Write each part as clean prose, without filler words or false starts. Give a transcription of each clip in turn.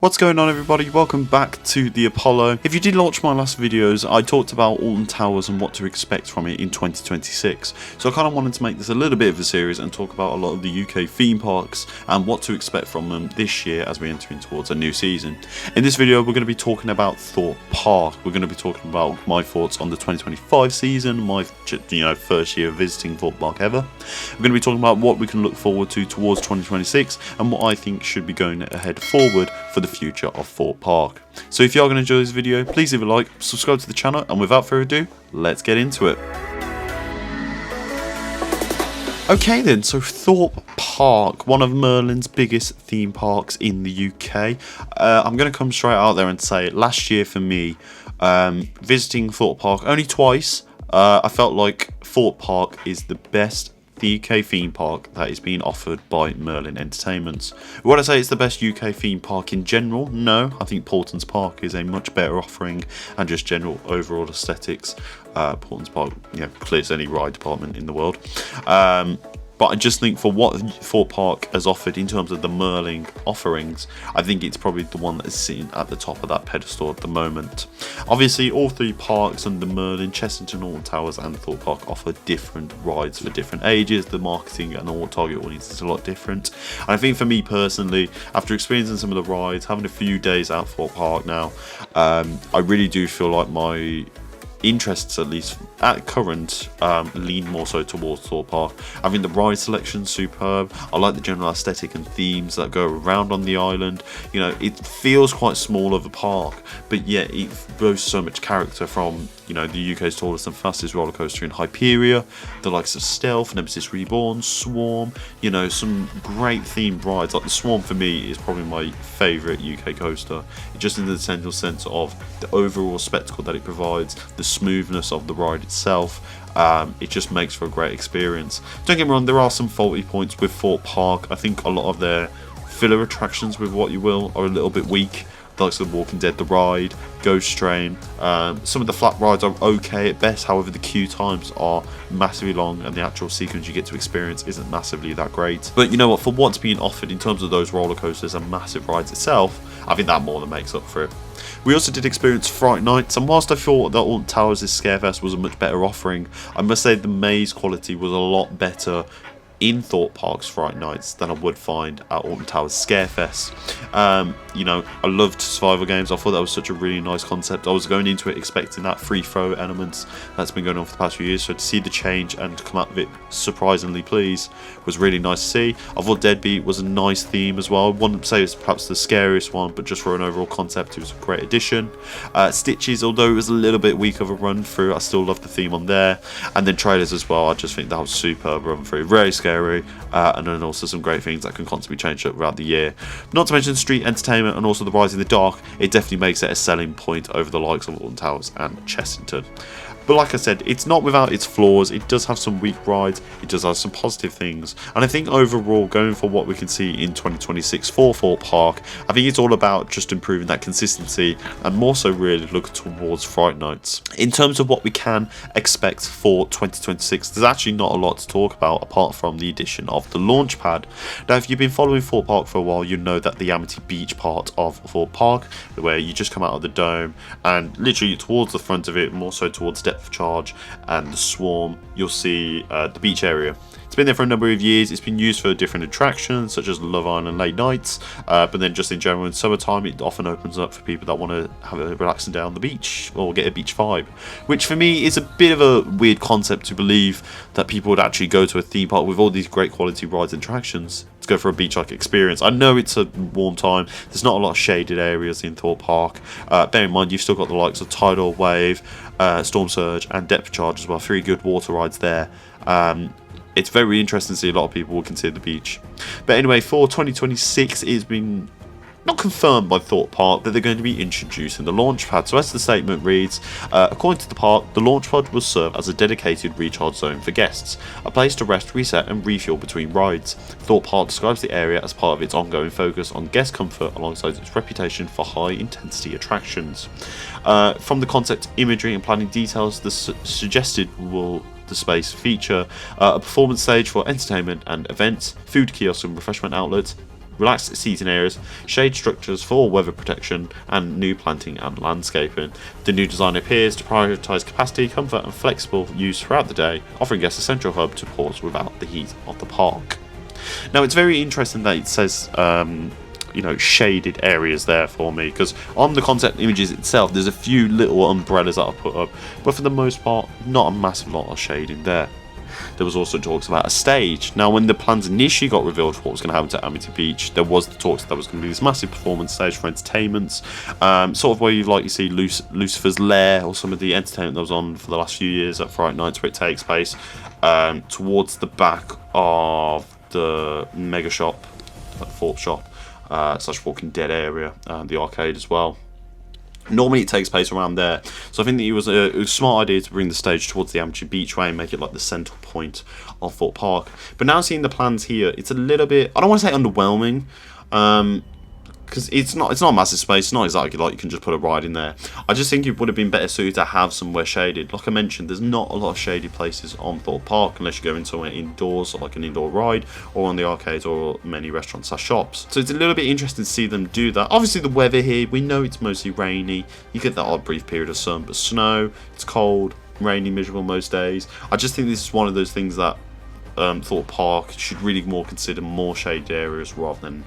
What's going on, everybody? Welcome back to the Apollo. If you did watch my last videos, I talked about Alton Towers and what to expect from it in 2026. So I kind of wanted to make this a little bit of a series and talk about a lot of the UK theme parks and what to expect from them this year as we enter in towards a new season. In this video, we're going to be talking about Thorpe Park. We're going to be talking about my thoughts on the 2025 season, my first year of visiting Thorpe Park ever. We're going to be talking about what we can look forward to towards 2026 and what I think should be going ahead forward for the future of Thorpe Park. So if you are going to enjoy this video, please leave a like, subscribe to the channel, and without further ado, let's get into it. Okay then, so Thorpe Park, one of Merlin's biggest theme parks in the UK. I'm going to come straight out there and say, last year for me, visiting Thorpe Park only twice, I felt like Thorpe Park is the best the UK theme park that is being offered by Merlin Entertainments. Would I say it's the best UK theme park in general? No, I think Porton's Park is a much better offering and just general overall aesthetics. Porton's Park, clears any ride department in the world. But I just think for what Thorpe Park has offered in terms of the Merlin offerings, I think it's probably the one that is sitting at the top of that pedestal at the moment. Obviously, all three parks under Merlin, Chessington, Alton Towers and Thorpe Park offer different rides for different ages. The marketing and all target audience is a lot different. And I think for me personally, after experiencing some of the rides, having a few days at Thorpe Park now, I really do feel like my interests, at least at current, lean more so towards Thorpe Park. I think the ride selection's superb. I like the general aesthetic and themes that go around on the island. It feels quite small of a park, but yet it boasts so much character from the UK's tallest and fastest roller coaster in Hyperia, the likes of Stealth, Nemesis Reborn, Swarm, some great themed rides. Like the Swarm for me is probably my favourite UK coaster, just in the essential sense of the overall spectacle that it provides, the smoothness of the ride itself. It just makes for a great experience. Don't get me wrong, there are some faulty points with Thorpe Park. I think a lot of their filler attractions, with what you will, are a little bit weak. The likes of Walking Dead, the ride, Ghost Train. Some of the flat rides are okay at best, however the queue times are massively long and the actual sequence you get to experience isn't massively that great. But you know what, for what's being offered in terms of those roller coasters and massive rides itself, I think that more than makes up for it. We also did experience Fright Nights, and whilst I thought that Alton Towers' Scarefest was a much better offering, I must say the maze quality was a lot better in Thorpe Park's Fright Nights than I would find at Alton Towers Scarefest. I loved survival games. I thought that was such a really nice concept. I was going into it expecting that free throw elements that's been going on for the past few years, so to see the change and to come out of it surprisingly pleased was really nice to see. I thought Deadbeat was a nice theme as well. I wouldn't say it's perhaps the scariest one, but just for an overall concept it was a great addition. Stitches, although it was a little bit weak of a run through, I still love the theme on there. And then Trailers as well, I just think that was superb run through, very scary. And then also some great things that can constantly be changed up throughout the year. Not to mention Street Entertainment and also the Rise in the Dark. It definitely makes it a selling point over the likes of Alton Towers and Chessington. But like I said, it's not without its flaws. It does have some weak rides. It does have some positive things. And I think overall, going for what we can see in 2026 for Thorpe Park, I think it's all about just improving that consistency and more so really look towards Fright Nights. In terms of what we can expect for 2026, there's actually not a lot to talk about apart from the addition of the Launchpad. Now, if you've been following Thorpe Park for a while, you know that the Amity Beach part of Thorpe Park, where you just come out of the dome and literally towards the front of it, more so towards Depth of Charge and the Swarm, you'll see the beach area. It's been there for a number of years. It's been used for different attractions such as Love Island late nights, but then just in general in summertime it often opens up for people that want to have a relaxing day on the beach or get a beach vibe, which for me is a bit of a weird concept to believe that people would actually go to a theme park with all these great quality rides and attractions to go for a beach-like experience. I know it's a warm time, there's not a lot of shaded areas in Thorpe Park. Bear in mind you've still got the likes of Tidal Wave, Storm Surge and Depth Charge as well, 3 good water rides there. It's very interesting to see a lot of people will consider the beach. But anyway, for 2026 it's been not confirmed by Thorpe Park that they're going to be introducing the Launchpad. So as the statement reads, according to the park, the Launchpad will serve as a dedicated recharge zone for guests, a place to rest, reset and refuel between rides. Thorpe Park describes the area as part of its ongoing focus on guest comfort alongside its reputation for high intensity attractions. From the concept imagery and planning details, the suggested will the space feature a performance stage for entertainment and events, food kiosks and refreshment outlets, relaxed seating areas, shade structures for weather protection, and new planting and landscaping. The new design appears to prioritise capacity, comfort, and flexible use throughout the day, offering guests a central hub to pause without the heat of the park. Now, it's very interesting that it says shaded areas there for me, because on the concept images itself there's a few little umbrellas that I put up, but for the most part not a massive lot of shading there. There was also talks about a stage. Now, when the plans initially got revealed for what was going to happen to Amity Beach, there was the talks that there was going to be this massive performance stage for entertainments, sort of where you see Lucifer's Lair or some of the entertainment that was on for the last few years at Fright Nights, where it takes place towards the back of the mega shop, Thorpe shop, / Walking Dead area, the arcade as well. Normally it takes place around there, so I think that it was a smart idea to bring the stage towards the Amity Beach way and make it like the central point of Thorpe Park. But now seeing the plans here, it's a little bit, I don't want to say underwhelming, because it's not a massive space. It's not exactly like you can just put a ride in there. I just think it would have been better suited to have somewhere shaded. Like I mentioned, there's not a lot of shaded places on Thorpe Park unless you go into somewhere indoors, like an indoor ride, or on the arcades or many restaurants or shops. So it's a little bit interesting to see them do that. Obviously the weather here, we know it's mostly rainy. You get that odd brief period of sun, but snow, it's cold, rainy, miserable most days. I just think this is one of those things that Thorpe Park should really more consider more shaded areas rather than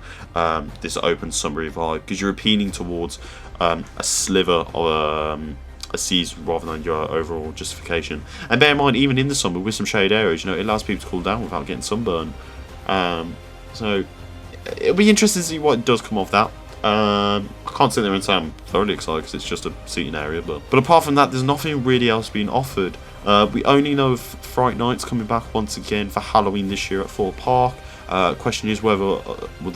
this open summery vibe, because you're appealing towards a sliver of a season rather than your overall justification. And bear in mind, even in the summer with some shade areas, it allows people to cool down without getting sunburn. So it'll be interesting to see what does come of that. I can't sit there and say I'm thoroughly excited because it's just a seating area, but apart from that, there's nothing really else being offered. We only know of Fright Nights coming back once again for Halloween this year at Thorpe Park. Question is whether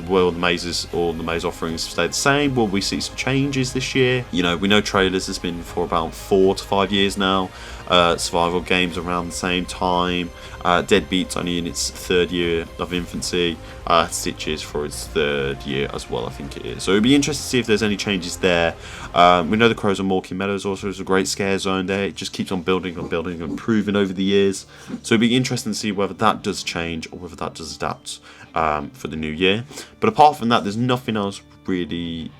will the mazes or the maze offerings stay the same? Will we see some changes this year? We know trailers has been for about 4 to 5 years now. Survival games around the same time. Deadbeat's only in its 3rd year of infancy. Stitches for its 3rd year as well, I think it is. So it'd be interesting to see if there's any changes there. We know the Crows and Morky Meadows also is a great scare zone there. It just keeps on building and improving over the years. So it'd be interesting to see whether that does change or whether that does adapt for the new year. But apart from that, there's nothing else really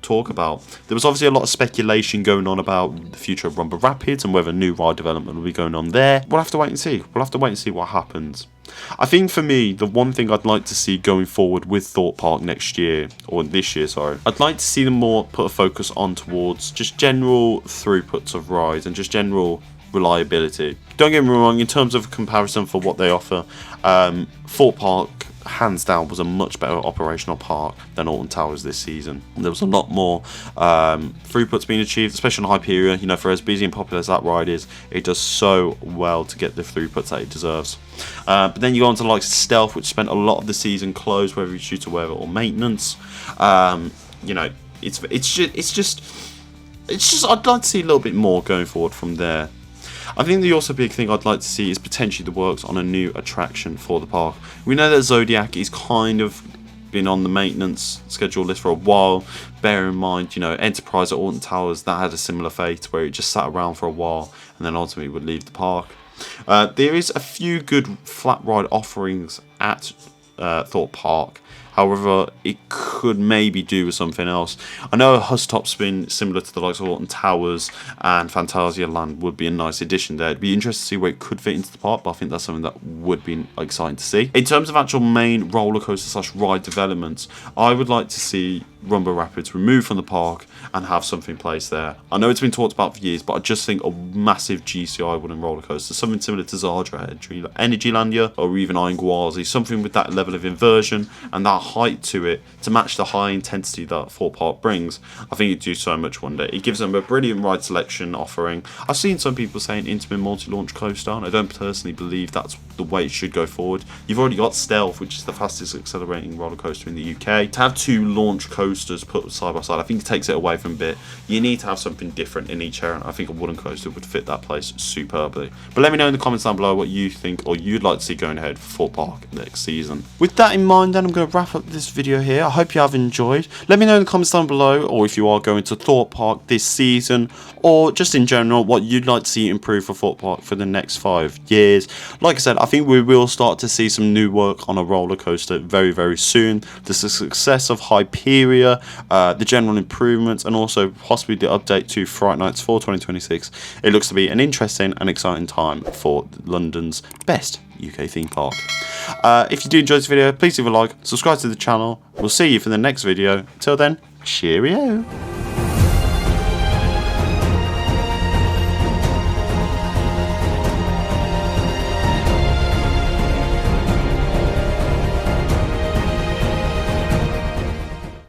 talk about. There was obviously a lot of speculation going on about the future of Rumble Rapids and whether new ride development will be going on there. We'll have to wait and see. What happens. I think for me, the one thing I'd like to see going forward with Thorpe Park next year, or this year, sorry, I'd like to see them more put a focus on towards just general throughputs of rides and just general reliability. Don't get me wrong, in terms of comparison for what they offer, Thorpe Park hands down was a much better operational park than Alton Towers this season. There was a lot more throughputs being achieved, especially on Hyperion. For as busy and popular as that ride is, it does so well to get the throughputs that it deserves. But then you go on to like Stealth, which spent a lot of the season closed, whether it's due to weather or maintenance. It's just I'd like to see a little bit more going forward from there. I think the also big thing I'd like to see is potentially the works on a new attraction for the park. We know that Zodiac is kind of been on the maintenance schedule list for a while. Bear in mind, Enterprise at Alton Towers, that had a similar fate where it just sat around for a while and then ultimately would leave the park. There is a few good flat ride offerings at Thorpe Park. However, it could maybe do with something else. I know Hustop's been similar to the likes of Alton Towers, and Fantasia Land would be a nice addition there. It'd be interesting to see where it could fit into the park, but I think that's something that would be exciting to see. In terms of actual main roller coaster / ride developments, I would like to see Rumble Rapids removed from the park and have something placed there. I know it's been talked about for years, but I just think a massive GCI wooden roller coaster, something similar to Zardra Energylandia or even Iron Gwazi, something with that level of inversion and that height to it to match the high intensity that Thorpe Park brings. I think it'd do so much one day. It gives them a brilliant ride selection offering. I've seen some people saying intimate multi-launch coaster, and I don't personally believe that's the way it should go forward. You've already got Stealth, which is the fastest accelerating roller coaster in the UK. To have 2 launch coasters put side by side, I think it takes it away from a bit. You need to have something different in each area, and I think a wooden coaster would fit that place superbly. But let me know in the comments down below what you think or you'd like to see going ahead for Thorpe Park next season. With that in mind, then I'm going to wrap wrap up this video here. I hope you have enjoyed. Let me know in the comments down below, or if you are going to Thorpe Park this season, or just in general, what you'd like to see improve for Thorpe Park for the next 5 years. Like I said, I think we will start to see some new work on a roller coaster very, very soon. The success of Hyperia, the general improvements, and also possibly the update to Fright Nights for 2026. It looks to be an interesting and exciting time for London's best UK theme park. If you do enjoy this video, please leave a like, subscribe to the channel. We'll see you for the next video. Till then, cheerio.